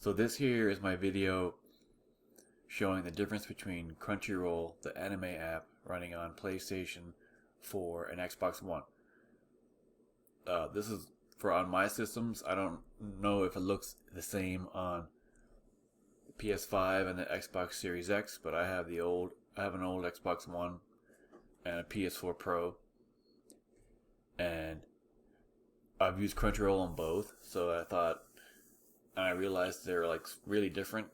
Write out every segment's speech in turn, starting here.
So this here is my video showing the difference between Crunchyroll, the anime app running on PlayStation 4 and Xbox One. This is for on my systems. I don't know if it looks the same on PS5 and the Xbox Series X, but I have an old Xbox One and a PS4 Pro, and I've used Crunchyroll on both. So I realized they're like really different.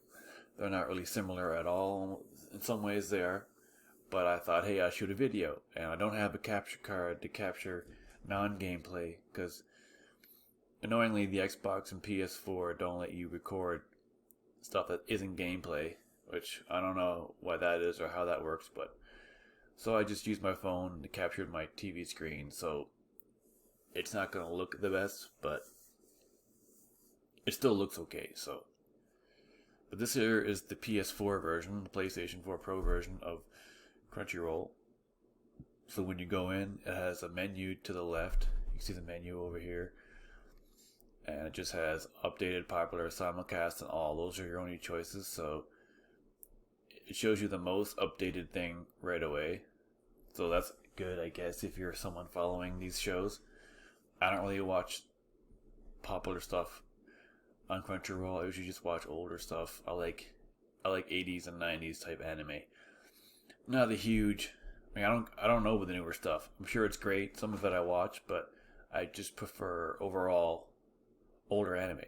They're not really similar at all. In some ways they are, but I thought, hey, I'll shoot a video, and I don't have a capture card to capture non-gameplay because annoyingly the Xbox and PS4 don't let you record stuff that isn't gameplay, which I don't know why that is or how that works, but so I just used my phone to capture my TV screen, so it's not going to look the best, but it still looks okay. But this here is the PS4 version, the PlayStation 4 Pro version of Crunchyroll. So when you go in, it has a menu to the left. You can see the menu over here. And it just has updated, popular, simulcast, and all. Those are your only choices. So it shows you the most updated thing right away. So that's good, I guess, if you're someone following these shows. I don't really watch popular stuff on Crunchyroll. I usually just watch older stuff. I like 80s and 90s type anime. Not the huge. I don't know with the newer stuff. I'm sure it's great. Some of it I watch, but I just prefer overall older anime.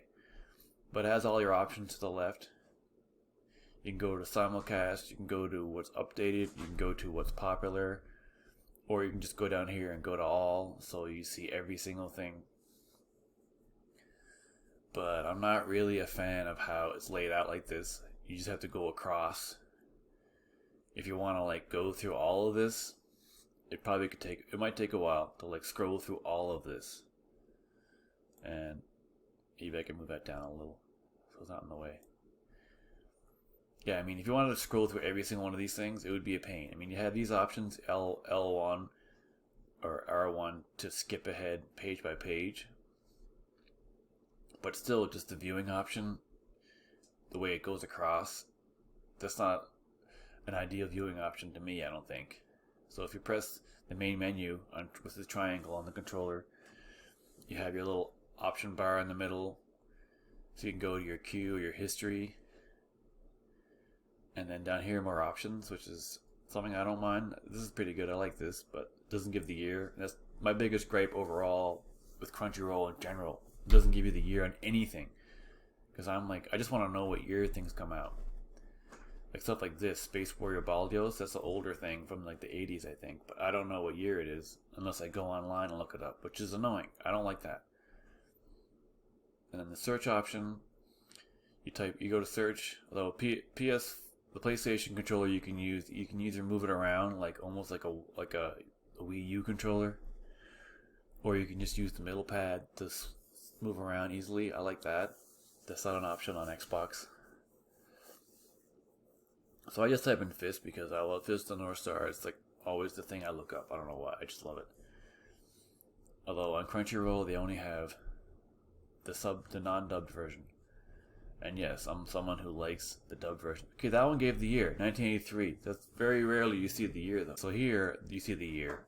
But it has all your options to the left. You can go to simulcast. You can go to what's updated. You can go to what's popular, or you can just go down here and go to all, so you see every single thing. But I'm not really a fan of how it's laid out like this. You just have to go across. If you want to like go through all of this, it might take a while to like scroll through all of this. And maybe I can move that down a little so it's not in the way. Yeah, I mean, if you wanted to scroll through every single one of these things, it would be a pain. I mean, you have these options, L1 or R1 to skip ahead page by page. But still, just the viewing option, the way it goes across, that's not an ideal viewing option to me, I don't think. So if you press the main menu with the triangle on the controller, you have your little option bar in the middle, so you can go to your queue, your history, and then down here more options, which is something I don't mind. This is pretty good, I like this, but it doesn't give the year. That's my biggest gripe overall with Crunchyroll in general. It doesn't give you the year on anything, because I'm like, I just want to know what year things come out. Like stuff like this, Space Warrior Baldios, that's an older thing from like the 80s, I think, but I don't know what year it is unless I go online and look it up, which is annoying. I don't like that. And then the search option, you go to search. Although the PlayStation controller you can either move it around like almost like a Wii U controller, or you can just use the middle pad to move around easily. I like that. That's not an option on Xbox. So I just type in Fist because I love Fist of the North Star. It's like always the thing I look up. I don't know why. I just love it. Although on Crunchyroll they only have the non-dubbed version. And yes, I'm someone who likes the dubbed version. Okay, that one gave the year, 1983. That's very rarely you see the year though. So here you see the year.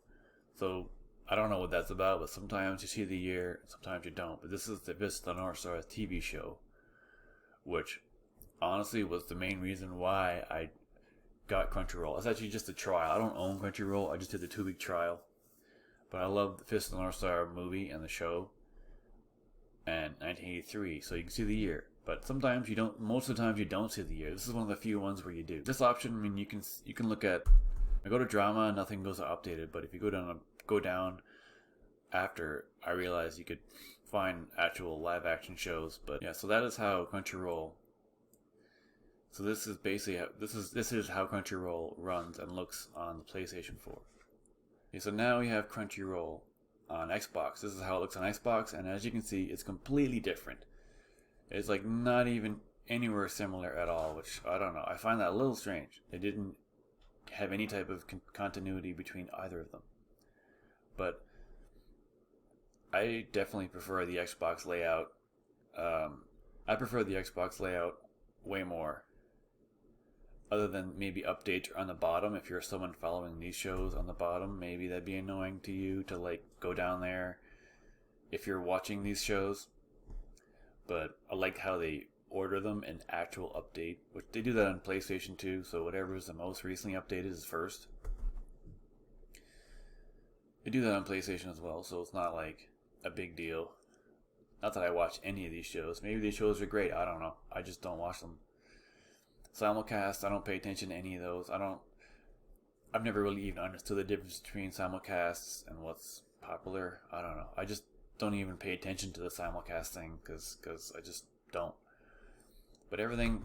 So I don't know what that's about, but sometimes you see the year, sometimes you don't. But this is the Fist of the North Star TV show, which honestly was the main reason why I got Crunchyroll. It's actually just a trial. I don't own Crunchyroll. I just did the 2-week trial. But I love the Fist of the North Star movie and the show. And 1983, so you can see the year. But sometimes you don't. Most of the times you don't see the year. This is one of the few ones where you do. This option, I mean, you can look at. I go to drama, nothing goes updated. But if you go down after, I realize you could find actual live action shows. But yeah, so that is how Crunchyroll. So this is basically this is how Crunchyroll runs and looks on the PlayStation 4. Okay, so now we have Crunchyroll on Xbox. This is how it looks on Xbox, and as you can see, it's completely different. It's like not even anywhere similar at all, which I don't know. I find that a little strange. They didn't have any type of continuity between either of them. But I definitely prefer the Xbox layout. I prefer the Xbox layout way more. Other than maybe updates on the bottom. If you're someone following these shows on the bottom, maybe that'd be annoying to you to like go down there if you're watching these shows. But I like how they order them in actual update, which they do that on PlayStation too, so whatever is the most recently updated is first. They do that on PlayStation as well, so it's not like a big deal. Not that I watch any of these shows. Maybe these shows are great, I don't know. I just don't watch them. Simulcast, I don't pay attention to any of those. I've never really even understood the difference between simulcasts and what's popular. I don't know. I just don't even pay attention to the simulcast thing because I just don't. But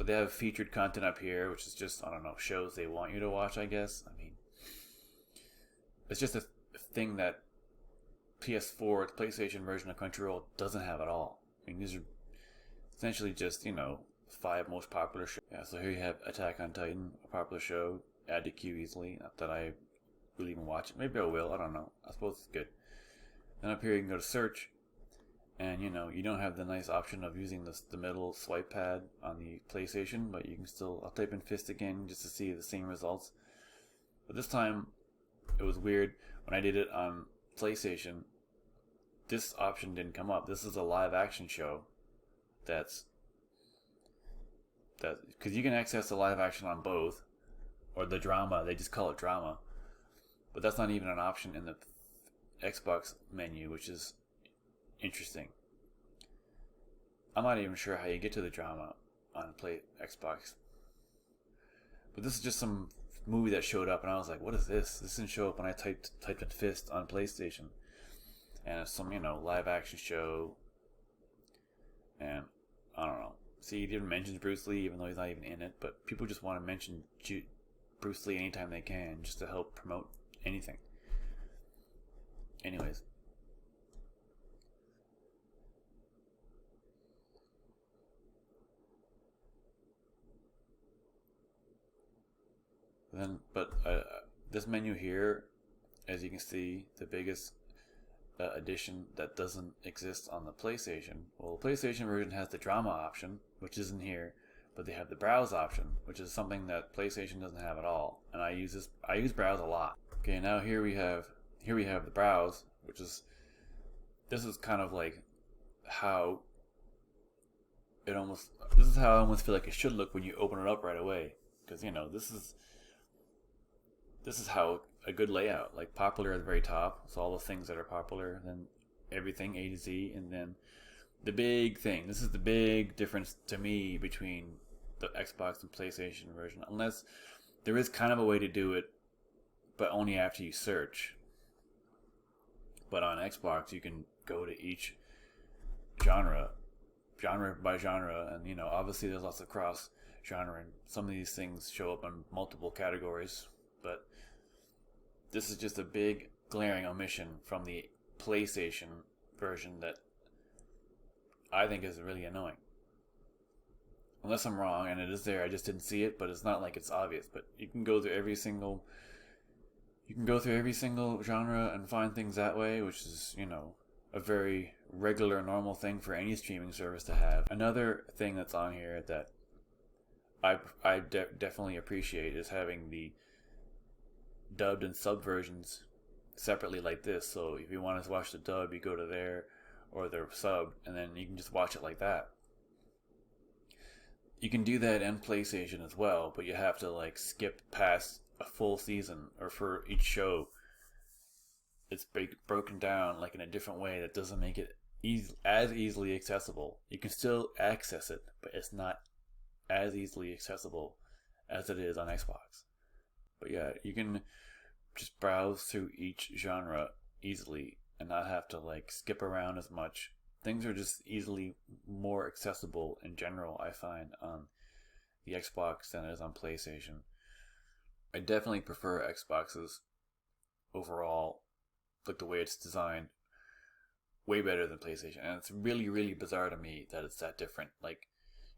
they have featured content up here, which is just, I don't know, shows they want you to watch, I guess. I mean, it's just a thing that PS4, the PlayStation version of Crunchyroll, doesn't have at all. I mean, these are essentially just, 5 most popular shows. Yeah, so here you have Attack on Titan, a popular show. Add to queue easily. Not that I will even watch it. Maybe I will. I don't know. I suppose it's good. Then up here you can go to search. And, you don't have the nice option of using the middle swipe pad on the PlayStation. But you can still... I'll type in fist again just to see the same results. But this time, it was weird. When I did it on PlayStation, this option didn't come up. This is a live action show. Because you can access the live action on both, or the drama, they just call it drama, but that's not even an option in the Xbox menu, which is interesting. I'm not even sure how you get to the drama on Xbox, but this is just some movie that showed up, and I was like, what is this? This didn't show up when I typed in fist on PlayStation, and it's some live action show, and I don't know. See, he even mentions Bruce Lee, even though he's not even in it. But people just want to mention Bruce Lee anytime they can, just to help promote anything. Anyways. This menu here, as you can see, the biggest addition that doesn't exist on the PlayStation. Well, the PlayStation version has the drama option, which isn't here, but they have the browse option, which is something that PlayStation doesn't have at all. And I use browse a lot. Okay, now here we have the browse, this is kind of like how this is how I almost feel like it should look when you open it up right away, because this is how a good layout, like popular at the very top, so all the things that are popular, then everything A to Z, and then the big thing. This is the big difference to me between the Xbox and PlayStation version, unless there is kind of a way to do it, but only after you search. But on Xbox, you can go to each genre by genre, and obviously there's lots of cross genre, and some of these things show up in multiple categories, but this is just a big glaring omission from the PlayStation version that I think is really annoying. Unless I'm wrong and it is there, I just didn't see it, but it's not like it's obvious. But you can go through every single genre and find things that way, which is, a very regular, normal thing for any streaming service to have. Another thing that's on here that I definitely appreciate is having the dubbed and sub versions separately like this. So if you want to watch the dub, you go to there, or the sub, and then you can just watch it like that. You can do that in PlayStation as well, but you have to skip past a full season, or for each show it's broken down in a different way that doesn't make it as easily accessible. You can still access it, but it's not as easily accessible as it is on Xbox. But yeah, you can just browse through each genre easily and not have to skip around as much. Things are just easily more accessible in general, I find, on the Xbox than it is on PlayStation. I definitely prefer Xboxes overall, the way it's designed, way better than PlayStation. And it's really, really bizarre to me that it's that different.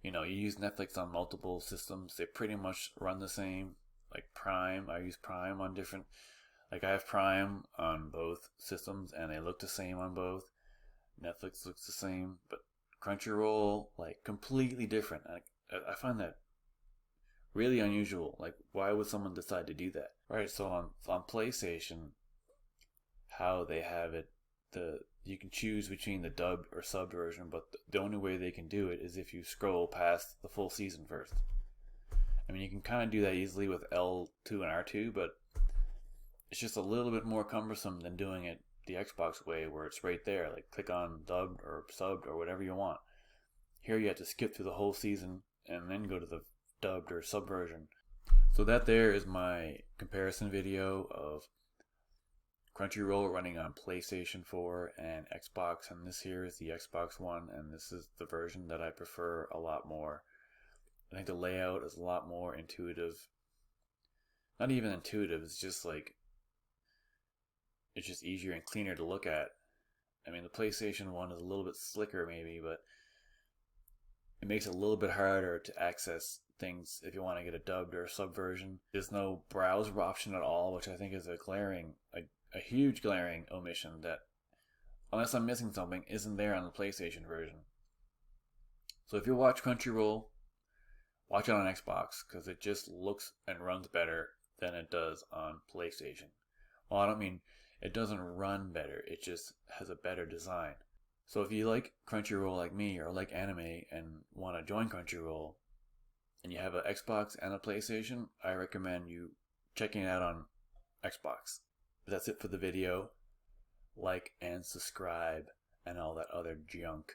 You use Netflix on multiple systems, they pretty much run the same. Prime, I use Prime on different, I have Prime on both systems and they look the same on both. Netflix looks the same, but Crunchyroll, like completely different. I find that really unusual. Like, why would someone decide to do that? Right. So on PlayStation, how they have it, you can choose between the dubbed or subbed version, but the only way they can do it is if you scroll past the full season first. I mean, you can kind of do that easily with L2 and R2, but it's just a little bit more cumbersome than doing it the Xbox way, where it's right there. Like, click on dubbed or subbed or whatever you want. Here you have to skip through the whole season and then go to the dubbed or sub version. So that there is my comparison video of Crunchyroll running on PlayStation 4 and Xbox, and this here is the Xbox One, and this is the version that I prefer a lot more. I think the layout is a lot more intuitive. Not even intuitive, it's just like, it's just easier and cleaner to look at. I mean, the PlayStation 1 is a little bit slicker maybe, but it makes it a little bit harder to access things if you want to get a dubbed or sub version. There's no browser option at all, which I think is a huge glaring omission that, unless I'm missing something, isn't there on the PlayStation version. So if you watch Crunchyroll, watch it on Xbox, because it just looks and runs better than it does on PlayStation. Well, I don't mean it doesn't run better, it just has a better design. So if you like Crunchyroll like me, or like anime and want to join Crunchyroll, and you have an Xbox and a PlayStation, I recommend you checking it out on Xbox. That's it for the video. Like and subscribe and all that other junk.